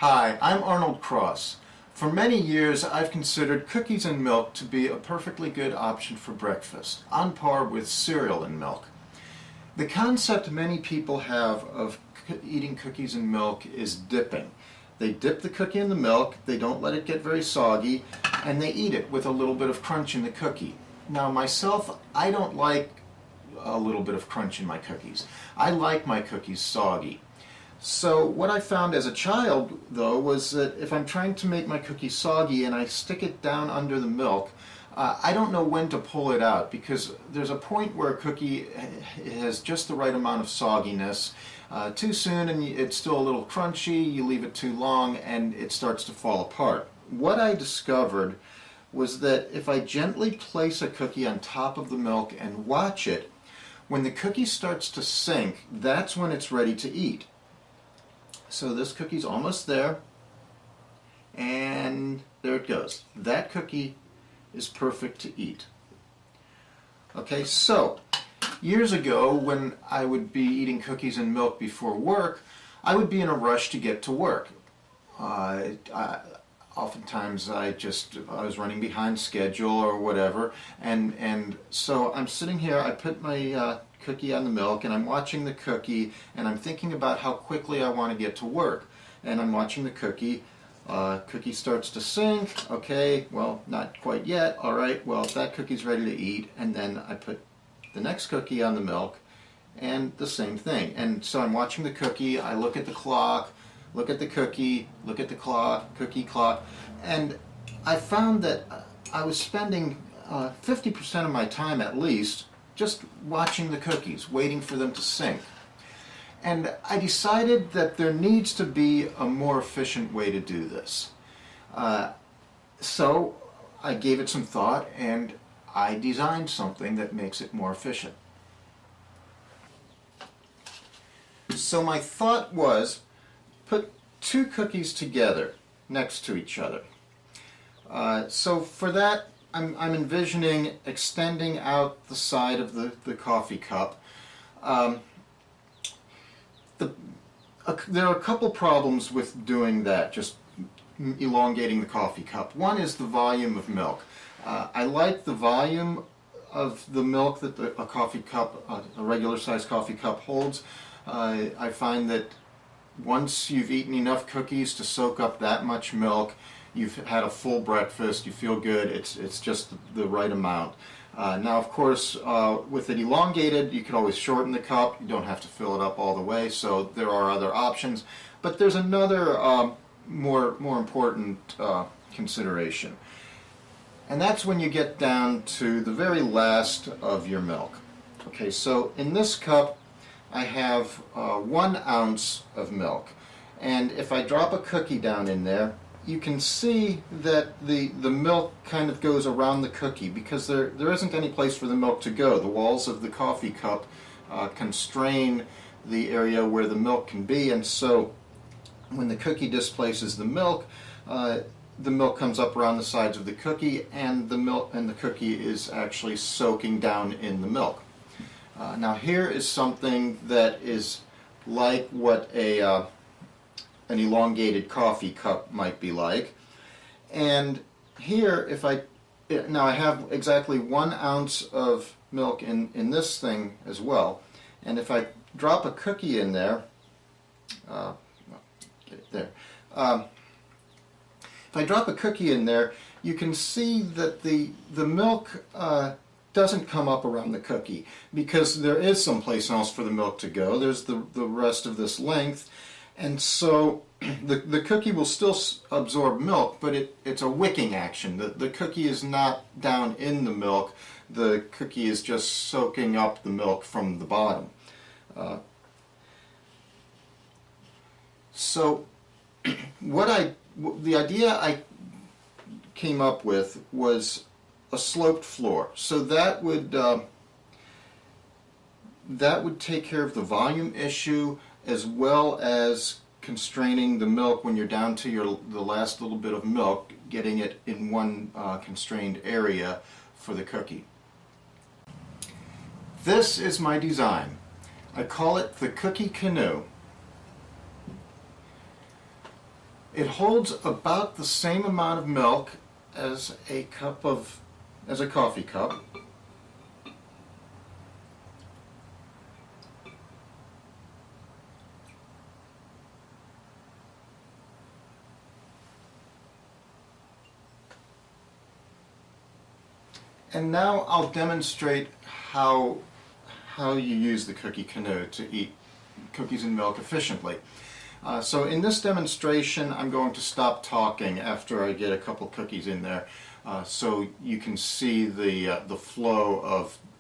Hi, I'm Arnold Cross. For many years I've considered cookies and milk to be a perfectly good option for breakfast, on par with cereal and milk. The concept many people have of eating cookies and milk is dipping. They dip the cookie in the milk, they don't let it get very soggy, and they eat it with a little bit of crunch in the cookie. Now myself, I don't like a little bit of crunch in my cookies. I like my cookies soggy. So what I found as a child, though, was that if I'm trying to make my cookie soggy and I stick it down under the milk, I don't know when to pull it out, because there's a point where a cookie has just the right amount of sogginess. Too soon and it's still a little crunchy, you leave it too long and it starts to fall apart. What I discovered was that if I gently place a cookie on top of the milk and watch it, when the cookie starts to sink, that's when it's ready to eat. So this cookie's almost there, and there it goes. That cookie is perfect to eat. Okay, so years ago when I would be eating cookies and milk before work, I would be in a rush to get to work. Oftentimes I was running behind schedule or whatever, and so I'm sitting here, I put my cookie on the milk and I'm watching the cookie and I'm thinking about how quickly I want to get to work. And I'm watching the cookie. Cookie starts to sink. Okay, well, not quite yet. All right, well, that cookie's ready to eat. And then I put the next cookie on the milk and the same thing. And so I'm watching the cookie. I look at the clock, look at the cookie, look at the clock, cookie clock. And I found that I was spending 50% of my time at least just watching the cookies, waiting for them to sink. And I decided that there needs to be a more efficient way to do this. So I gave it some thought and I designed something that makes it more efficient. So my thought was, put two cookies together next to each other. So for that, I'm envisioning extending out the side of the coffee cup. There are a couple problems with doing that, just elongating the coffee cup. One is the volume of milk. I like the volume of the milk that a coffee cup, a regular sized coffee cup holds. I find that once you've eaten enough cookies to soak up that much milk, you've had a full breakfast, you feel good, it's just the right amount. Now of course with it elongated you can always shorten the cup, you don't have to fill it up all the way, so there are other options. But there's another more important consideration, and that's when you get down to the very last of your milk. Okay, so in this cup I have 1 ounce of milk, and if I drop a cookie down in there, you can see that the milk kind of goes around the cookie because there isn't any place for the milk to go. The walls of the coffee cup constrain the area where the milk can be, and so when the cookie displaces the milk comes up around the sides of the cookie, and the cookie is actually soaking down in the milk. Now here is something that is like what an elongated coffee cup might be like. And here, now I have exactly 1 ounce of milk in this thing as well, and if I drop a cookie in there, get it there. If I drop a cookie in there, you can see that the milk doesn't come up around the cookie because there is some place else for the milk to go. There's the rest of this length. And so the cookie will still absorb milk, but it's a wicking action. The cookie is not down in the milk. The cookie is just soaking up the milk from the bottom. So the idea I came up with was a sloped floor. So that would take care of the volume issue, as well as constraining the milk when you're down to the last little bit of milk, getting it in one constrained area for the cookie. This is my design. I call it the Cookie Canoe. It holds about the same amount of milk as a coffee cup. And now I'll demonstrate how you use the Cookie Canoe to eat cookies and milk efficiently. So in this demonstration, I'm going to stop talking after I get a couple cookies in there, so you can see the flow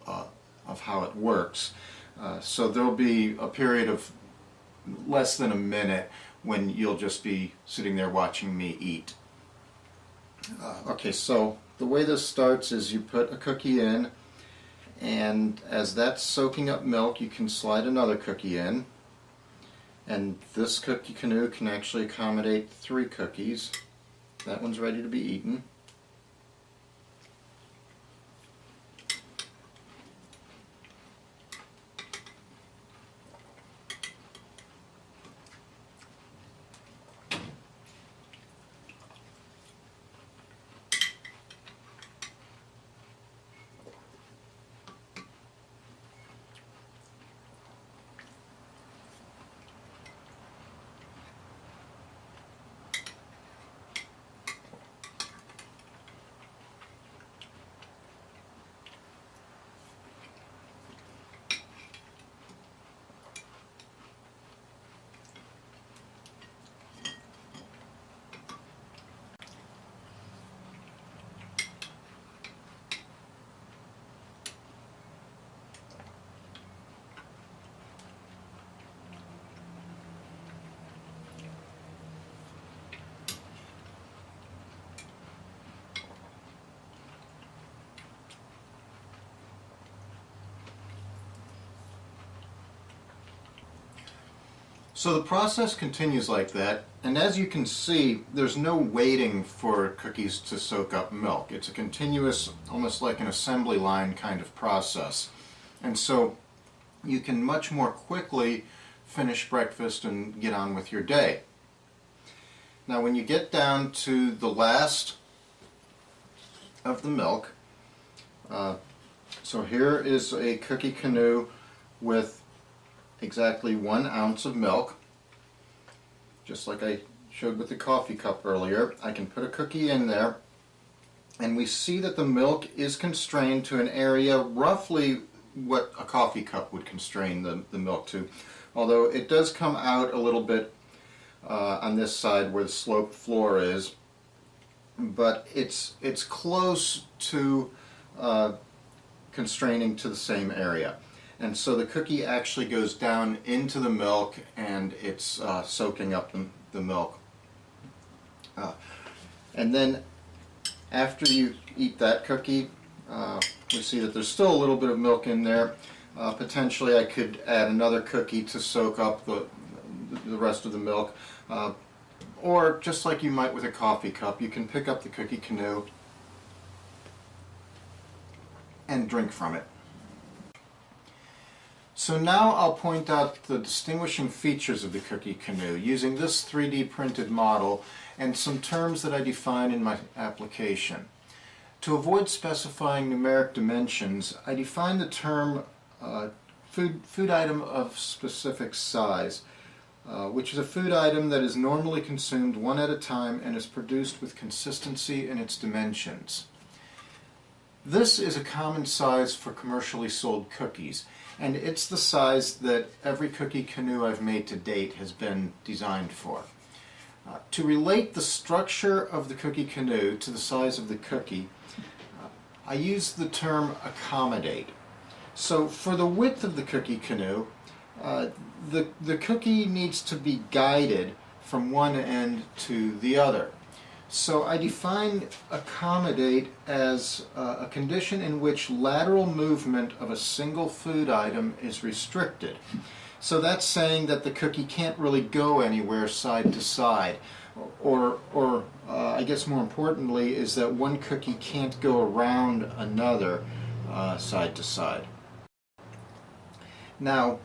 of how it works. So there'll be a period of less than a minute when you'll just be sitting there watching me eat. Okay, so the way this starts is you put a cookie in, and as that's soaking up milk, you can slide another cookie in. And this Cookie Canoe can actually accommodate 3 cookies. That one's ready to be eaten. So the process continues like that, and as you can see, there's no waiting for cookies to soak up milk. It's a continuous, almost like an assembly line kind of process. And so you can much more quickly finish breakfast and get on with your day. Now when you get down to the last of the milk, so here is a Cookie Canoe with exactly 1 ounce of milk, just like I showed with the coffee cup earlier. I can put a cookie in there, and we see that the milk is constrained to an area roughly what a coffee cup would constrain the milk to, although it does come out a little bit on this side where the sloped floor is, but it's close to constraining to the same area. And so the cookie actually goes down into the milk, and it's soaking up the milk. And then after you eat that cookie, we see that there's still a little bit of milk in there. Potentially I could add another cookie to soak up the rest of the milk. Or just like you might with a coffee cup, you can pick up the Cookie Canoe and drink from it. So now I'll point out the distinguishing features of the Cookie Canoe using this 3D printed model and some terms that I define in my application. To avoid specifying numeric dimensions, I define the term food item of specific size, which is a food item that is normally consumed one at a time and is produced with consistency in its dimensions. This is a common size for commercially sold cookies, and it's the size that every Cookie Canoe I've made to date has been designed for. To relate the structure of the Cookie Canoe to the size of the cookie, I use the term accommodate. So for the width of the Cookie Canoe, the cookie needs to be guided from one end to the other. So I define accommodate as a condition in which lateral movement of a single food item is restricted. So that's saying that the cookie can't really go anywhere side to side. Or I guess more importantly, is that one cookie can't go around another side to side. Now,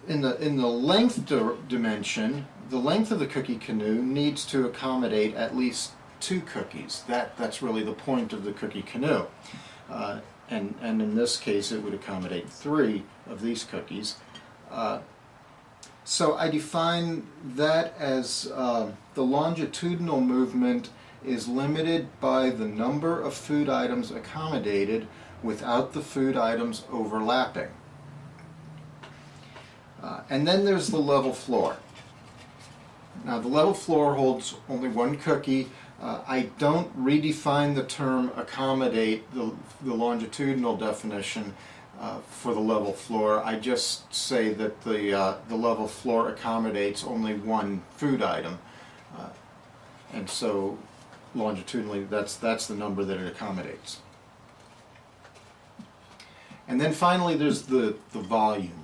in the length dimension, the length of the cookie canoe needs to accommodate at least 2 cookies. That's really the point of the cookie canoe. And in this case it would accommodate 3 of these cookies. So I define that as the longitudinal movement is limited by the number of food items accommodated without the food items overlapping. And then there's the level floor. Now the level floor holds only 1 cookie. I don't redefine the term accommodate, the longitudinal definition for the level floor. I just say that the level floor accommodates only 1 food item. And so longitudinally that's the number that it accommodates. And then finally there's the volume.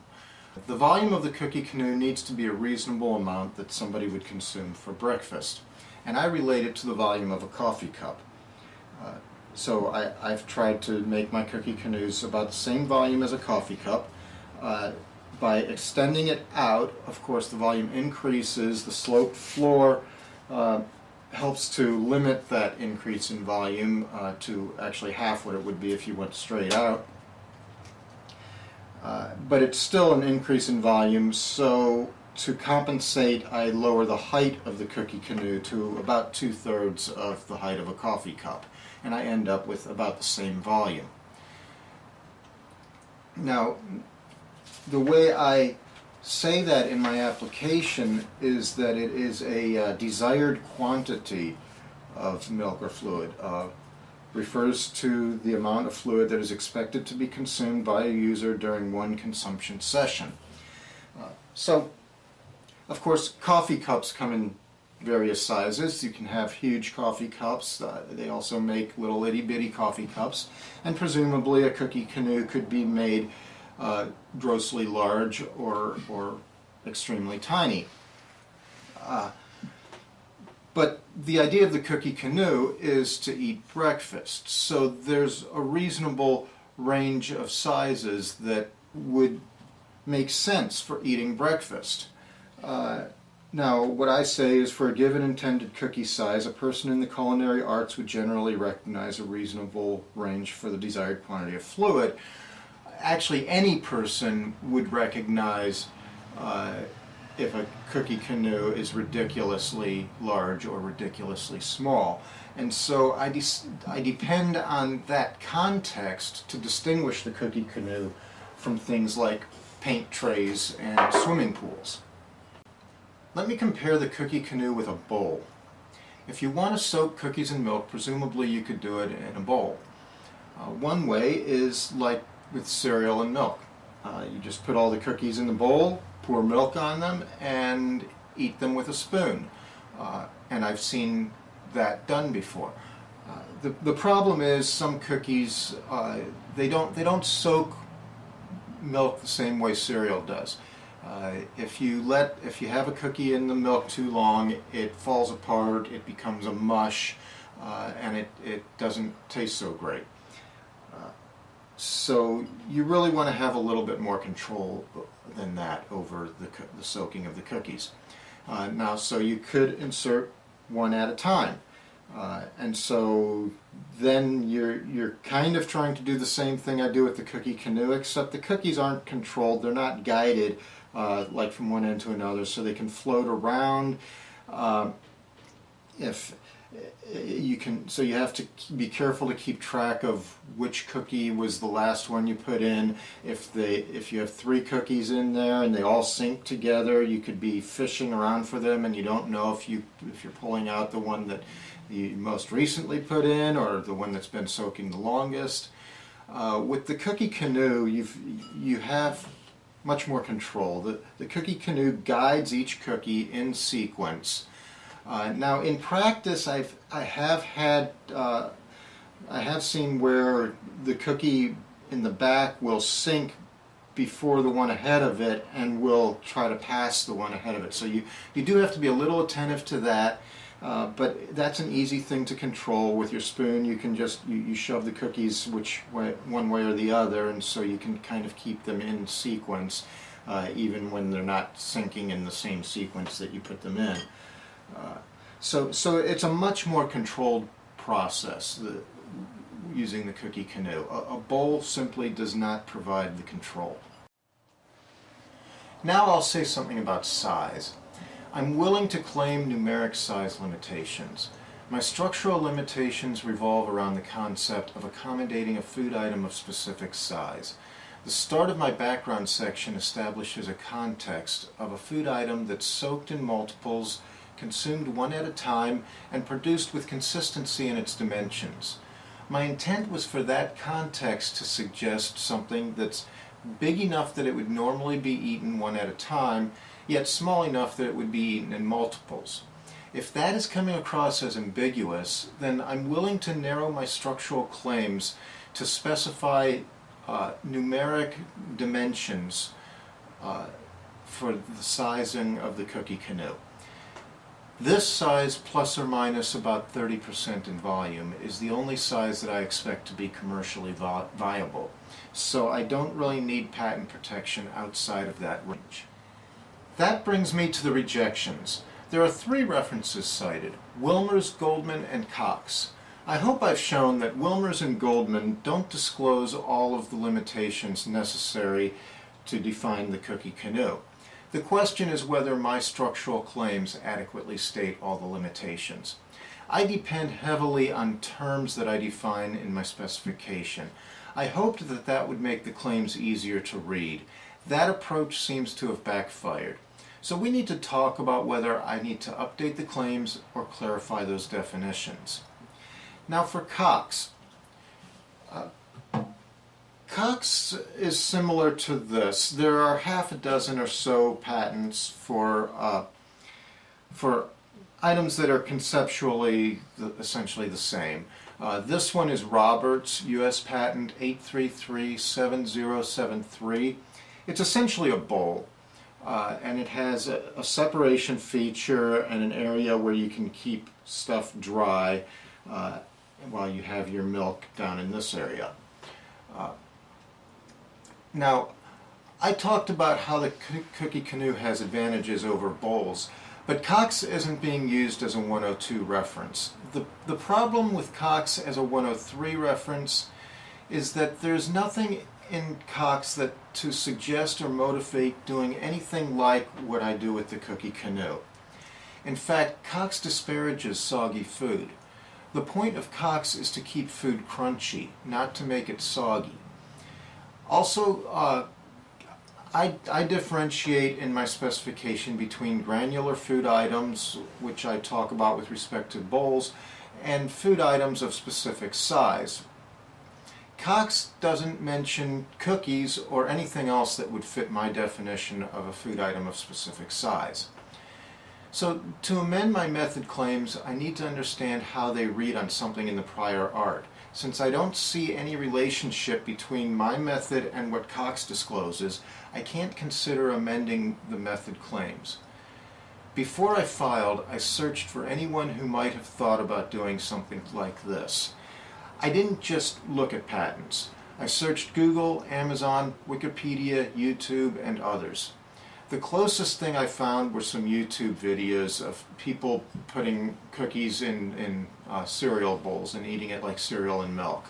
The volume of the cookie canoe needs to be a reasonable amount that somebody would consume for breakfast. And I relate it to the volume of a coffee cup. So I've tried to make my cookie canoes about the same volume as a coffee cup. By extending it out, of course, the volume increases. The sloped floor helps to limit that increase in volume to actually half what it would be if you went straight out. But it's still an increase in volume, so to compensate I lower the height of the cookie canoe to about 2/3 of the height of a coffee cup, and I end up with about the same volume. Now the way I say that in my application is that it is a desired quantity of milk or fluid. Refers to the amount of fluid that is expected to be consumed by a user during 1 consumption session. So, of course, coffee cups come in various sizes. You can have huge coffee cups. They also make little itty-bitty coffee cups. And presumably a cookie canoe could be made grossly large or extremely tiny. But the idea of the cookie canoe is to eat breakfast, so there's a reasonable range of sizes that would make sense for eating breakfast. Now, what I say is for a given intended cookie size, a person in the culinary arts would generally recognize a reasonable range for the desired quantity of fluid. Actually, any person would recognize if a cookie canoe is ridiculously large or ridiculously small. And so I depend on that context to distinguish the cookie canoe from things like paint trays and swimming pools. Let me compare the cookie canoe with a bowl. If you want to soak cookies in milk, presumably you could do it in a bowl. One way is like with cereal and milk. You just put all the cookies in the bowl, pour milk on them, and eat them with a spoon. And I've seen that done before. The problem is some cookies they don't soak milk the same way cereal does. If you have a cookie in the milk too long, it falls apart, it becomes a mush, and it doesn't taste so great. So you really want to have a little bit more control than that over the soaking of the cookies. Now, so you could insert one at a time. And so then you're kind of trying to do the same thing I do with the cookie canoe, except the cookies aren't controlled, they're not guided like from one end to another, so they can float around. So you have to be careful to keep track of which cookie was the last one you put in. If you have 3 cookies in there and they all sync together, you could be fishing around for them and you don't know if you're pulling out the one that you most recently put in or the one that's been soaking the longest. With the cookie canoe, you have much more control. The cookie canoe guides each cookie in sequence. Now, in practice, I have seen where the cookie in the back will sync before the one ahead of it and will try to pass the one ahead of it. So you do have to be a little attentive to that, but that's an easy thing to control with your spoon. You can just you shove the cookies one way or the other, and so you can kind of keep them in sequence. even when they're not syncing in the same sequence that you put them in. So it's a much more controlled process using the Cookie Canoe. A bowl simply does not provide the control. Now I'll say something about size. I'm willing to claim numeric size limitations. My structural limitations revolve around the concept of accommodating a food item of specific size. The start of my background section establishes a context of a food item that's soaked in multiples, consumed one at a time, and produced with consistency in its dimensions. My intent was for that context to suggest something that's big enough that it would normally be eaten one at a time, yet small enough that it would be eaten in multiples. If that is coming across as ambiguous, then I'm willing to narrow my structural claims to specify numeric dimensions for the sizing of the Cookie Canoe. This size, plus or minus about 30% in volume, is the only size that I expect to be commercially viable. So I don't really need patent protection outside of that range. That brings me to the rejections. There are 3 references cited: Wilmers, Goldman, and Cox. I hope I've shown that Wilmers and Goldman don't disclose all of the limitations necessary to define the Cookie Canoe. The question is whether my structural claims adequately state all the limitations. I depend heavily on terms that I define in my specification. I hoped that that would make the claims easier to read. That approach seems to have backfired. So we need to talk about whether I need to update the claims or clarify those definitions. Now for Cox. Cox is similar to this. There are half a dozen or so patents for items that are conceptually essentially the same. This one is Roberts, U.S. Patent 8337073. It's essentially a bowl, and it has a separation feature and an area where you can keep stuff dry while you have your milk down in this area. Now, I talked about how the Cookie Canoe has advantages over bowls, but Cox isn't being used as a 102 reference. The problem with Cox as a 103 reference is that there's nothing in Cox that to suggest or motivate doing anything like what I do with the Cookie Canoe. In fact, Cox disparages soggy food. The point of Cox is to keep food crunchy, not to make it soggy. Also, I differentiate in my specification between granular food items, which I talk about with respect to bowls, and food items of specific size. Cox doesn't mention cookies or anything else that would fit my definition of a food item of specific size. So to amend my method claims, I need to understand how they read on something in the prior art. Since I don't see any relationship between my method and what Cox discloses, I can't consider amending the method claims. Before I filed, I searched for anyone who might have thought about doing something like this. I didn't just look at patents. I searched Google, Amazon, Wikipedia, YouTube, and others. The closest thing I found were some YouTube videos of people putting cookies in cereal bowls and eating it like cereal and milk.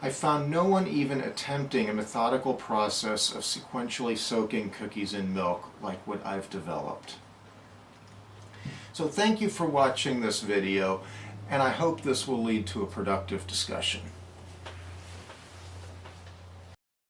I found no one even attempting a methodical process of sequentially soaking cookies in milk like what I've developed. So thank you for watching this video, and I hope this will lead to a productive discussion.